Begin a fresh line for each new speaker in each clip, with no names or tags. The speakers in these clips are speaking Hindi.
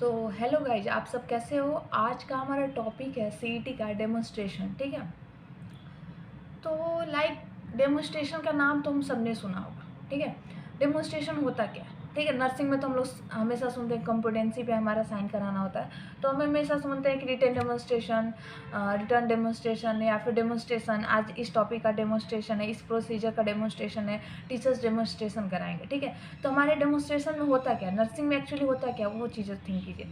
तो हेलो गाइज, आप सब कैसे हो। आज का हमारा टॉपिक है सीईटी का डेमोन्स्ट्रेशन। ठीक है, तो लाइक डेमोन्स्ट्रेशन का नाम तो हम सब ने सुना होगा। ठीक है, डेमोन्स्ट्रेशन होता क्या है। ठीक है, नर्सिंग में तो हम लोग हमेशा सुनते हैं कंप्यूटेंसी पे हमारा साइन कराना होता है, तो हम हमेशा सुनते हैं कि रिटन डेमोन्स्ट्रेशन, रिटर्न डेमोन्स्ट्रेशन या फिर डेमोन्स्ट्रेशन। आज इस टॉपिक का डेमोन्स्ट्रेशन है, इस प्रोसीजर का डेमोन्स्ट्रेशन है, टीचर्स डेमोन्स्ट्रेशन कराएंगे। ठीक है, तो हमारे डेमोन्स्ट्रेशन में होता क्या, नर्सिंग में एक्चुअली होता क्या, वो चीज़ें थिंक कीजिए।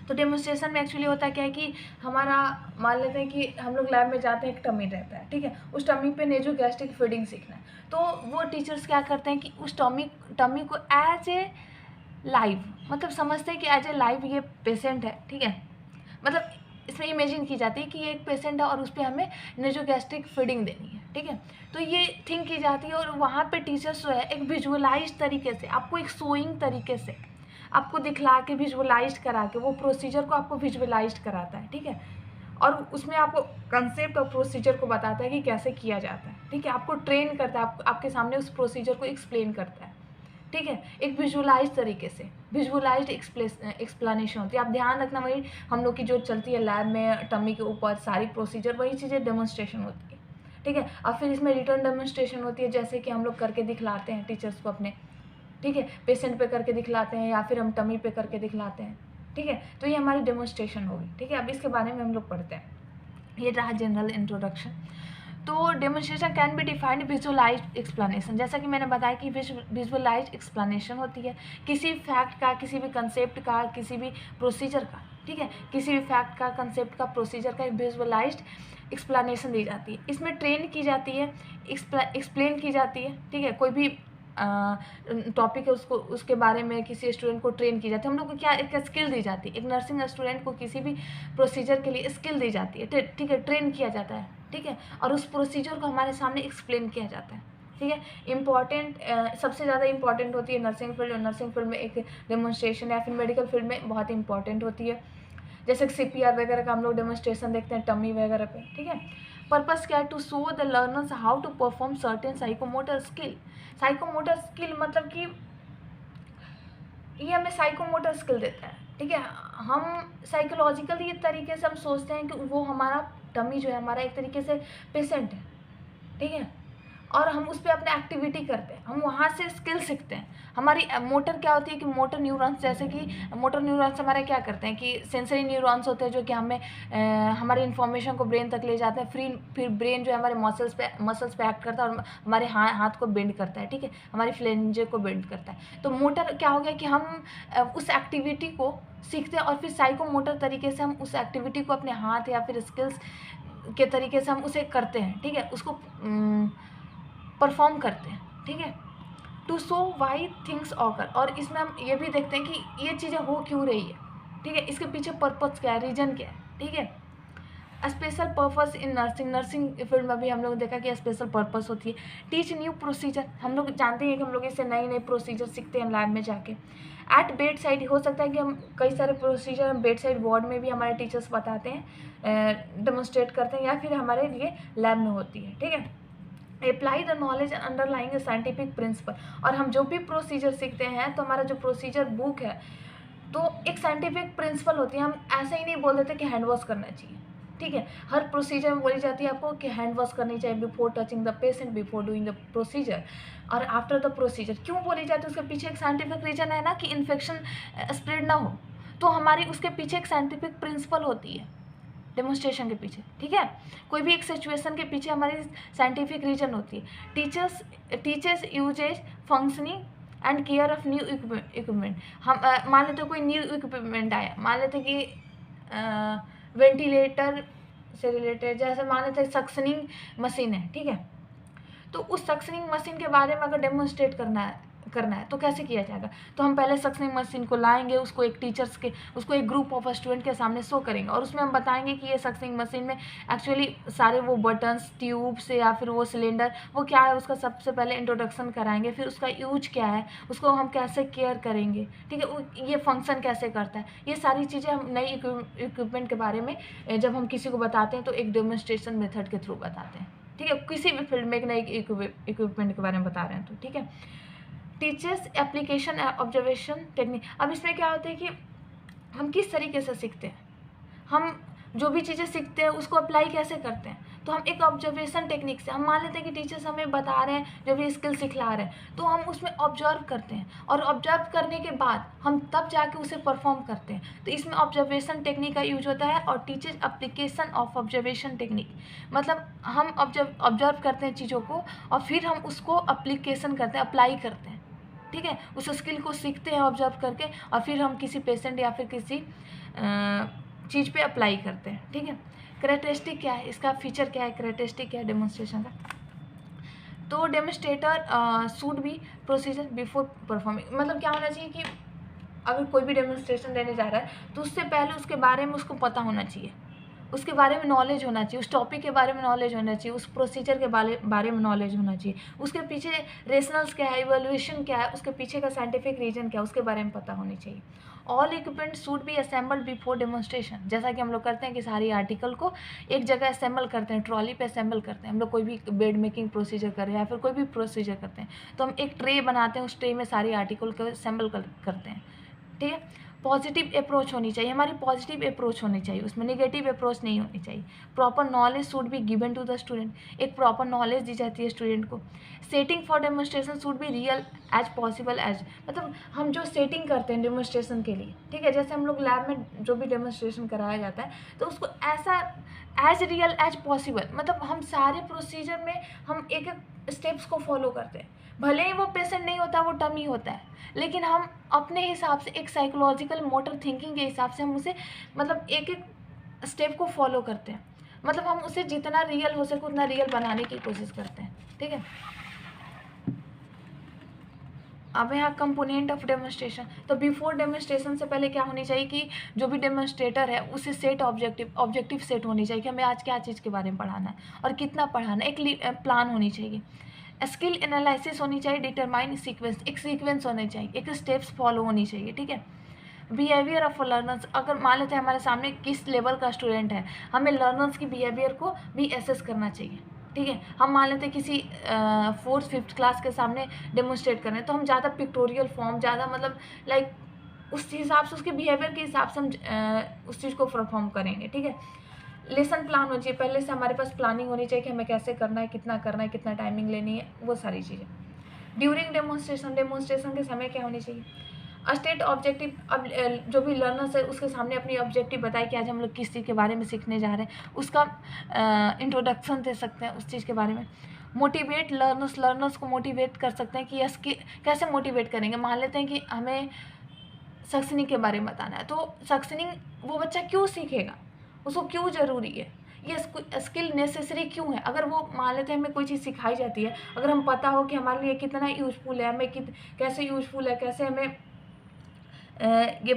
तो डेमोन्स्ट्रेशन में एक्चुअली होता क्या है कि हमारा, मान लेते हैं कि हम लोग लैब में जाते हैं, एक टमी रहता है। ठीक है, उस टमी पे नेजोगैस्ट्रिक फीडिंग सीखना है, तो वो टीचर्स क्या करते हैं कि उस टमी को एज ए लाइव, मतलब समझते हैं कि एज ए लाइव ये पेशेंट है। ठीक है, मतलब इसमें इमेजिन की जाती है कि ये एक पेशेंट है और उस पर हमें नेजोगैस्ट्रिक फीडिंग देनी है। ठीक है, तो ये थिंक की जाती है और वहाँ पे टीचर्स जो है एक विजुअलाइज तरीके से, आपको एक शोइंग तरीके से आपको दिखला के, विजुअलाइज करा के, वो प्रोसीजर को आपको विजुअलाइज कराता है। ठीक है, और उसमें आपको कंसेप्ट और प्रोसीजर को बताता है कि कैसे किया जाता है। ठीक है, आपको ट्रेन करता है, आपके सामने उस प्रोसीजर को एक्सप्लेन करता है। ठीक है, एक विजुअलाइज तरीके से, विजुअलाइज्ड एक्सप्लेनेशन होती है। आप ध्यान रखना, वही हम लोग की जो चलती है लैब में टमी के ऊपर सारी प्रोसीजर, वही चीज़ें डेमोन्स्ट्रेशन होती है। ठीक है, और फिर इसमें रिटर्न डेमोन्स्ट्रेशन होती है, जैसे कि हम लोग करके दिखलाते हैं टीचर्स को अपने। ठीक है, पेशेंट पे करके दिखलाते हैं या फिर हम टमी पे करके दिखलाते हैं। ठीक है, तो ये हमारी डेमोन्स्ट्रेशन होगी। ठीक है, अब इसके बारे में हम लोग पढ़ते हैं। ये रहा जनरल इंट्रोडक्शन। तो demonstration can be defined visualised explanation, जैसा कि मैंने बताया कि विजुअलाइज्ड एक्सप्लेनेशन होती है किसी फैक्ट का, किसी भी कंसेप्ट का, किसी भी प्रोसीजर का। ठीक है, किसी भी फैक्ट का, कंसेप्ट का, प्रोसीजर का विजुअलाइज्ड एक्सप्लेनेशन दी जाती है। इसमें ट्रेन की जाती है, एक्सप्लेन की जाती है। ठीक है, कोई भी टॉपिक है उसको, उसके बारे में किसी स्टूडेंट को ट्रेन की जाती है। हम लोग को क्या, एक स्किल दी जाती है, एक नर्सिंग स्टूडेंट को किसी भी प्रोसीजर के लिए स्किल दी जाती है। ठीक है, ट्रेन किया जाता है। ठीक है, और उस प्रोसीजर को हमारे सामने एक्सप्लेन किया जाता है। ठीक है, इम्पॉर्टेंट, सबसे ज़्यादा इंपॉर्टेंट होती है नर्सिंग फील्ड, और नर्सिंग फील्ड में एक डेमोन्स्ट्रेशन, या फिर मेडिकल फील्ड में बहुत इंपॉर्टेंट होती है। जैसे CPR वगैरह का हम लोग डेमोन्स्ट्रेशन देखते हैं टमी वगैरह पे। ठीक है, पर्पस क्या है, to show the learners how to perform certain psychomotor skill. Psychomotor skill मतलब कि ये हमें साइकोमोटर स्किल देता है। ठीक है, हम साइकोलॉजिकली ये तरीके से हम सोचते हैं कि वो हमारा टमी जो है, हमारा एक तरीके से पेशेंट है। ठीक है, और हम उस पर अपने एक्टिविटी करते हैं, हम वहाँ से स्किल सीखते हैं। हमारी मोटर क्या होती है कि मोटर न्यूरॉन्स, जैसे कि मोटर न्यूरॉन्स हमारे क्या करते हैं कि सेंसरी न्यूरॉन्स होते हैं, जो कि हमें हमारी इन्फॉर्मेशन को ब्रेन तक ले जाते हैं। फिर ब्रेन जो है हमारे मसल्स पे एक्ट करता है और हमारे हाथ को बेंड करता है। ठीक है, हमारी फ्लेंजे को बेंड करता है। तो मोटर क्या हो गया कि हम उस एक्टिविटी को सीखते हैं और फिर साइकोमोटर तरीके से हम उस एक्टिविटी को अपने हाथ या फिर स्किल्स के तरीके से हम उसे करते हैं। ठीक है, उसको परफॉर्म करते हैं। ठीक है, to show why things occur, और इसमें हम ये भी देखते हैं कि ये चीज़ें हो क्यों रही है। ठीक है, इसके पीछे पर्पस क्या है, रीजन क्या है। ठीक है, special purpose in nursing, nursing field में भी हम लोग देखा कि स्पेशल पर्पस होती है। टीच न्यू प्रोसीजर, हम लोग जानते हैं कि हम लोग इससे नए नए प्रोसीजर सीखते हैं लैब में जाके। एट बेड साइड, हो सकता है कि हम कई सारे प्रोसीजर हम बेड साइड वार्ड में भी हमारे टीचर्स बताते हैं, डेमोन्स्ट्रेट करते हैं, या फिर हमारे लिए लैब में होती है। ठीक है, apply the knowledge underlying scientific principle, और हम जो भी प्रोसीजर सीखते हैं, तो हमारा जो प्रोसीजर बुक है, तो एक साइंटिफिक प्रिंसिपल होती है। हम ऐसे ही नहीं बोल देते कि हैंड वॉश करना चाहिए। ठीक है, हर प्रोसीजर में बोली जाती है आपको कि हैंड वॉश करनी चाहिए before touching the patient, before doing the procedure और आफ्टर द प्रोसीजर। क्यों बोली जाती है, उसके पीछे एक साइंटिफिक रीजन है ना, कि इन्फेक्शन स्प्रेड ना हो। तो हमारी उसके पीछे एक साइंटिफिक प्रिंसिपल होती है डेमोन्स्ट्रेशन के पीछे। ठीक है, कोई भी एक सिचुएशन के पीछे हमारी साइंटिफिक रीजन होती है। Teachers usages functioning and care of new equipment. हम मान लेते कोई न्यू इक्विपमेंट आया, मान लेते कि वेंटिलेटर से रिलेटेड, जैसे मान लेते सक्शनिंग मशीन है। ठीक है, तो उस सक्शनिंग मशीन के बारे में अगर डेमोन्स्ट्रेट करना है तो कैसे किया जाएगा। तो हम पहले सक्शनिंग मशीन को लाएंगे, उसको एक ग्रुप ऑफ स्टूडेंट के सामने शो करेंगे, और उसमें हम बताएंगे कि ये सक्शनिंग मशीन में एक्चुअली सारे वो बटन्स, ट्यूब्स या फिर वो सिलेंडर, वो क्या है, उसका सबसे पहले इंट्रोडक्शन कराएंगे, फिर उसका यूज क्या है, उसको हम कैसे केयर करेंगे। ठीक है, ये फंक्शन कैसे करता है, ये सारी चीज़ें हम नई इक्विपमेंट के बारे में जब हम किसी को बताते हैं तो एक डेमोन्स्ट्रेशन मेथड के थ्रू बताते हैं। ठीक है, किसी भी फील्ड में एक नई इक्विपमेंट के बारे में बता रहे हैं तो। ठीक है, टीचर्स एप्लीकेशन ऑब्जर्वेशन टेक्निक। अब इसमें क्या होता है कि हम किस तरीके से सीखते हैं, हम जो भी चीज़ें सीखते हैं उसको अप्लाई कैसे करते हैं। तो हम एक ऑब्जर्वेशन टेक्निक से, हम मान लेते हैं कि टीचर्स हमें बता रहे हैं, जो भी स्किल सिखला रहे हैं, तो हम उसमें ऑब्जर्व करते हैं और ऑब्जर्व करने के बाद हम तब जाके उसे परफॉर्म करते हैं। तो इसमें ऑब्जर्वेशन टेक्निक का यूज होता है और teachers application of observation technique, मतलब हम ऑब्जर्व करते हैं चीज़ों को और फिर हम उसको अप्लीकेशन करते हैं, अप्लाई करते हैं, ठीक है। उस स्किल को सीखते हैं ऑब्जर्व करके और फिर हम किसी पेशेंट या फिर किसी चीज़ पे अप्लाई करते हैं, ठीक है। कैरेक्टरिस्टिक क्या है, इसका फीचर क्या है, कैरेक्टरिस्टिक क्या है डेमोन्स्ट्रेशन का। तो demonstrator should be procedure before performing, मतलब क्या होना चाहिए कि अगर कोई भी डेमोन्स्ट्रेशन देने जा रहा है तो उससे पहले उसके बारे में उसको पता होना चाहिए, उसके बारे में नॉलेज होना चाहिए, उस टॉपिक के बारे में नॉलेज होना चाहिए, उस प्रोसीजर के बारे में नॉलेज होना चाहिए, उसके पीछे रेशनल्स क्या है, इवैल्यूएशन क्या है, उसके पीछे का साइंटिफिक रीजन क्या है, उसके बारे में पता होनी चाहिए। All equipment should be assembled before demonstration, जैसा कि हम लोग करते हैं कि सारी आर्टिकल को एक जगह असेंबल करते हैं, ट्रॉली पे असेंबल करते हैं। हम लोग कोई भी बेड मेकिंग प्रोसीजर कर रहे हैं या फिर कोई भी प्रोसीजर करते हैं तो हम एक ट्रे बनाते हैं, उस ट्रे में सारी आर्टिकल को असेंबल करते हैं, ठीक है। पॉजिटिव अप्रोच होनी चाहिए, हमारी पॉजिटिव अप्रोच होनी चाहिए, उसमें नेगेटिव अप्रोच नहीं होनी चाहिए। Proper knowledge should be given to the student, एक प्रॉपर नॉलेज दी जाती है स्टूडेंट को। Setting for demonstration should be real as possible as, मतलब हम जो सेटिंग करते हैं डेमोन्स्ट्रेशन के लिए, ठीक है, जैसे हम लोग लैब में जो भी डेमोन्स्ट्रेशन कराया जाता है तो उसको ऐसा एज रियल एज पॉसिबल, मतलब हम सारे प्रोसीजर में हम एक एक स्टेप्स को फॉलो करते हैं, भले ही वो पेशेंट नहीं होता, वो डमी होता है, लेकिन हम अपने हिसाब से एक साइकोलॉजिकल मोटर थिंकिंग के हिसाब से हम उसे मतलब एक एक स्टेप को फॉलो करते हैं, मतलब हम उसे जितना रियल हो सके उतना रियल बनाने की कोशिश करते हैं, ठीक है। अब यहाँ कंपोनेंट ऑफ डेमोन्स्ट्रेशन, तो बिफोर डेमोन्स्ट्रेशन से पहले क्या होनी चाहिए कि जो भी डेमोन्स्ट्रेटर है उसे सेट ऑब्जेक्टिव सेट होनी चाहिए कि हमें आज क्या चीज़ के बारे में पढ़ाना है और कितना पढ़ाना है, एक प्लान होनी चाहिए। स्किल एनालिसिस होनी चाहिए, डिटरमाइन सीक्वेंस, एक सीक्वेंस होनी चाहिए, एक स्टेप्स फॉलो होनी चाहिए, ठीक है। बिहेवियर ऑफ लर्नर्स, अगर मान लेते हैं हमारे सामने किस लेवल का स्टूडेंट है, हमें लर्नर्स की बिहेवियर को भी एसेस करना चाहिए, ठीक है। हम मान लेते हैं किसी 4th 5th क्लास के सामने डेमोन्स्ट्रेट कर रहे हैं तो हम ज़्यादा पिक्टोरियल फॉर्म, ज़्यादा मतलब लाइक उस हिसाब से, उसके बिहेवियर के हिसाब से हम उस चीज़ को परफॉर्म करेंगे, ठीक है। लेसन प्लान होनी चाहिए, पहले से हमारे पास प्लानिंग होनी चाहिए कि हमें कैसे करना है, कितना टाइमिंग लेनी है, वो सारी चीज़ें। ड्यूरिंग डेमोन्स्ट्रेशन के समय क्या होनी चाहिए, स्टेट ऑब्जेक्टिव, अब जो भी लर्नर्स है उसके सामने अपनी ऑब्जेक्टिव बताए कि आज हम लोग किस चीज़ के बारे में सीखने जा रहे हैं, उसका इंट्रोडक्शन दे सकते हैं उस चीज़ के बारे में। मोटिवेट लर्नर्स को मोटिवेट कर सकते हैं कि यस कि कैसे मोटिवेट करेंगे, मान लेते हैं कि हमें सक्सेनिंग के बारे में बताना है, तो सक्सेनिंग वो बच्चा क्यों सीखेगा, उसको क्यों ज़रूरी है, ये स्किल नेसेसरी क्यों है। अगर वो मान लेते हैं हमें कोई चीज़ सिखाई जाती है, अगर हम पता हो कि हमारे लिए कितना यूज़फुल है, हमें कैसे यूज़फुल है, कैसे हमें ये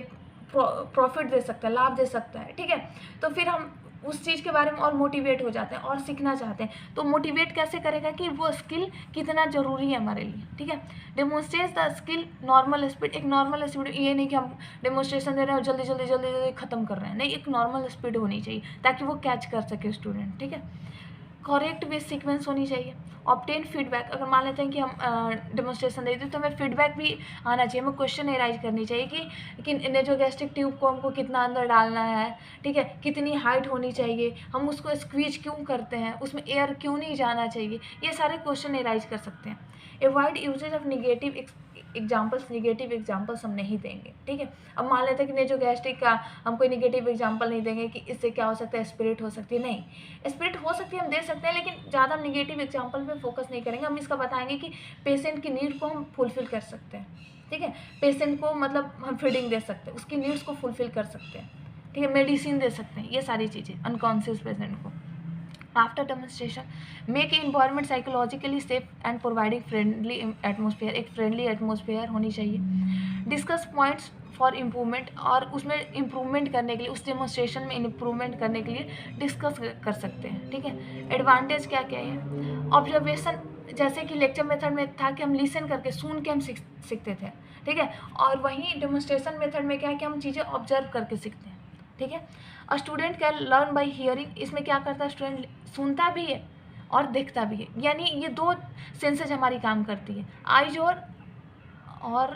प्रॉफिट दे सकता है, लाभ दे सकता है, ठीक है, तो फिर हम उस चीज़ के बारे में और मोटिवेट हो जाते हैं और सीखना चाहते हैं। तो मोटिवेट कैसे करेगा कि वो स्किल कितना ज़रूरी है हमारे लिए, ठीक है। Demonstrate the skill normal speed, एक नॉर्मल स्पीड, ये नहीं कि हम डेमोन्स्ट्रेशन दे रहे हैं और जल्दी ख़त्म कर रहे हैं, नहीं, एक नॉर्मल स्पीड होनी चाहिए ताकि वो कैच कर सके स्टूडेंट, ठीक है। करेक्ट वे सीक्वेंस होनी चाहिए। ऑब्टेन फीडबैक, अगर मान लेते हैं कि हम डेमोन्स्ट्रेशन देते हैं तो हमें फीडबैक भी आना चाहिए, हमें क्वेश्चन एराइज करनी चाहिए कि नेजोगैस्ट्रिक ट्यूब को हमको कितना अंदर डालना है, ठीक है, कितनी हाइट होनी चाहिए, हम उसको स्क्वीज क्यों करते हैं, उसमें एयर क्यों नहीं जाना चाहिए, ये सारे क्वेश्चन एराइज कर सकते हैं। Avoid usages of negative examples हम नहीं देंगे, ठीक है। अब मान लेते हैं कि नेजोगैस्ट्रिक का हम कोई नेगेटिव एग्जाम्पल नहीं देंगे कि इससे क्या हो सकता है, स्पिरिट हो सकती है, नहीं, स्पिरिट हो सकती है, हम दे सकते हैं, लेकिन ज़्यादा हम नेगेटिव एग्जाम्पल पे फोकस नहीं करेंगे, हम इसका बताएंगे कि पेशेंट की नीड को हम फुलफिल कर सकते हैं, ठीक है, पेशेंट को मतलब हम फीडिंग दे सकते हैं, उसकी नीड्स को फुलफिल कर सकते हैं, ठीक है, मेडिसिन दे सकते हैं, ये सारी चीज़ें अनकॉन्शियस पेशेंट को। After demonstration make environment psychologically safe and providing friendly atmosphere, एक फ्रेंडली एटमोसफेयर होनी चाहिए। डिस्कस पॉइंट्स फॉर इम्प्रूवमेंट, और उसमें इम्प्रूवमेंट करने के लिए, उस डेमोन्स्ट्रेशन में इम्प्रूवमेंट करने के लिए डिस्कस कर सकते हैं, ठीक है। एडवांटेज क्या क्या है, ऑब्जर्वेशन, जैसे कि लेक्चर मेथड में था कि हम लिसन करके सुन के हम सीखते थे, ठीक है, और वहीं डेमोन्स्ट्रेशन मेथड में क्या है कि हम चीज़ें ऑब्जर्व करके सीखते हैं, ठीक है। और student can learn by hearing, इसमें क्या करता है स्टूडेंट, सुनता भी है और देखता भी है, यानी ये दो सेंसेज हमारी काम करती है, आइज और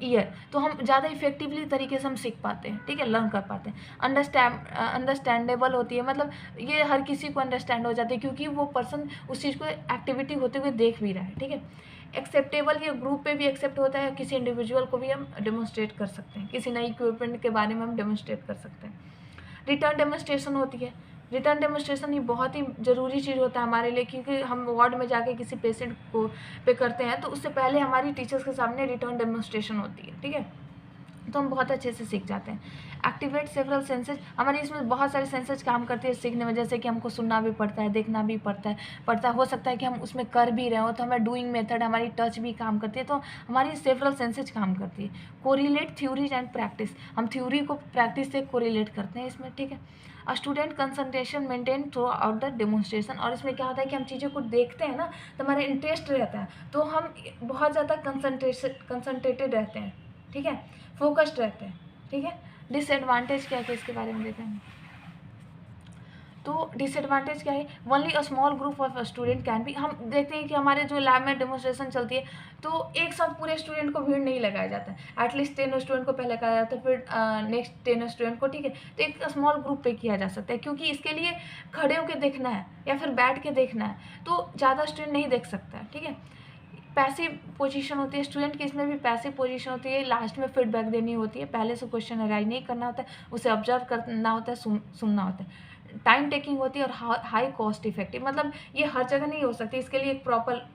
ईयर, तो हम ज़्यादा इफेक्टिवली तरीके से हम सीख पाते हैं, ठीक है, लर्न कर पाते हैं। अंडरस्टैंडेबल होती है, मतलब ये हर किसी को अंडरस्टैंड हो जाती है क्योंकि वो पर्सन उस चीज़ को एक्टिविटी होते हुए देख भी रहा है, ठीक है। एक्सेप्टेबल, ये ग्रुप पे भी एक्सेप्ट होता है, किसी इंडिविजुअल को भी हम डेमोन्स्ट्रेट कर सकते हैं, किसी नई इक्विपमेंट के बारे में हम डेमोन्स्ट्रेट कर सकते हैं। रिटर्न डेमोन्स्ट्रेशन होती है। रिटर्न डेमोन्स्ट्रेशन ये बहुत ही ज़रूरी चीज़ होता है हमारे लिए, क्योंकि हम वार्ड में जाके किसी पेशेंट को पे करते हैं तो उससे पहले हमारी टीचर्स के सामने रिटर्न डेमोन्स्ट्रेशन होती है, ठीक है, तो हम बहुत अच्छे से सीख जाते हैं। एक्टिवेट सेवरल सेंसेज, हमारी इसमें बहुत सारे सेंसेज काम करती है सीखने में, जैसे कि हमको सुनना भी पड़ता है, देखना भी पड़ता है, हो सकता है कि हम उसमें कर भी रहे हो तो हमारा डूइंग मेथड, हमारी टच भी काम करती है, तो हमारी सेवरल सेंसेज काम करती है। कोरिलेट थ्योरीज एंड प्रैक्टिस, हम थ्योरी को प्रैक्टिस से कोरिलेट करते हैं इसमें, ठीक है। Student concentration maintain through out the demonstration, और इसमें क्या होता है कि हम चीज़ों को देखते हैं ना तो हमारा इंटरेस्ट रहता है, तो हम बहुत ज़्यादा कंसंट्रेटेड रहते हैं, ठीक है, फोकस्ड रहते हैं, ठीक है। डिसएडवांटेज क्या है इसके बारे में देखें हम। तो डिसएडवांटेज क्या है, only a small group of student can be, हम देखते हैं कि हमारे जो लैब में डेमोन्स्ट्रेशन चलती है तो एक साथ पूरे स्टूडेंट को भीड़ नहीं लगाया जाता है, एटलीस्ट 10 स्टूडेंट को पहले कराया जाता है, फिर नेक्स्ट 10 स्टूडेंट को, ठीक है, तो एक स्मॉल ग्रुप पे किया जा सकता है, क्योंकि इसके लिए खड़े होकर देखना है या फिर बैठ के देखना है तो ज़्यादा स्टूडेंट नहीं देख सकता है, ठीक है। पैसिव पोजीशन होती है स्टूडेंट की, इसमें भी पैसिव पोजीशन होती है, लास्ट में फीडबैक देनी होती है, पहले से क्वेश्चन अराइज नहीं करना होता है, उसे ऑब्जर्व करना होता है, सुनना होता है। टाइम टेकिंग होती है और हाई कॉस्ट इफेक्टिव, मतलब ये हर जगह नहीं हो सकती, इसके लिए एक प्रॉपर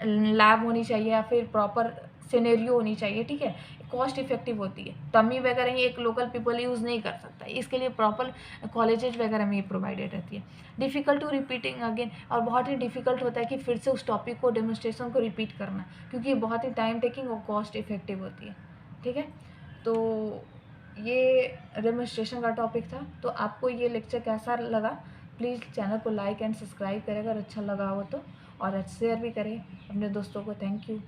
लैब होनी चाहिए या फिर प्रॉपर सिनेरियो होनी चाहिए, ठीक है, कॉस्ट इफेक्टिव होती है। टमी वगैरह ही एक लोकल पीपल यूज़ नहीं कर सकता, इसके लिए प्रॉपर कॉलेजेज वगैरह में ये प्रोवाइडेड रहती है। डिफ़िकल्ट टू रिपीटिंग अगेन, और बहुत ही डिफ़िकल्ट होता है कि फिर से उस टॉपिक को, डेमोन्स्ट्रेशन को रिपीट करना, क्योंकि ये बहुत ही टाइम टेकिंग और कॉस्ट इफेक्टिव होती है, ठीक है। तो ये डेमोन्स्ट्रेशन का टॉपिक था। तो आपको ये लेक्चर कैसा लगा, प्लीज़ चैनल को लाइक एंड सब्सक्राइब करें अगर अच्छा लगा हो तो, और शेयर भी करें अपने दोस्तों को। Thank you.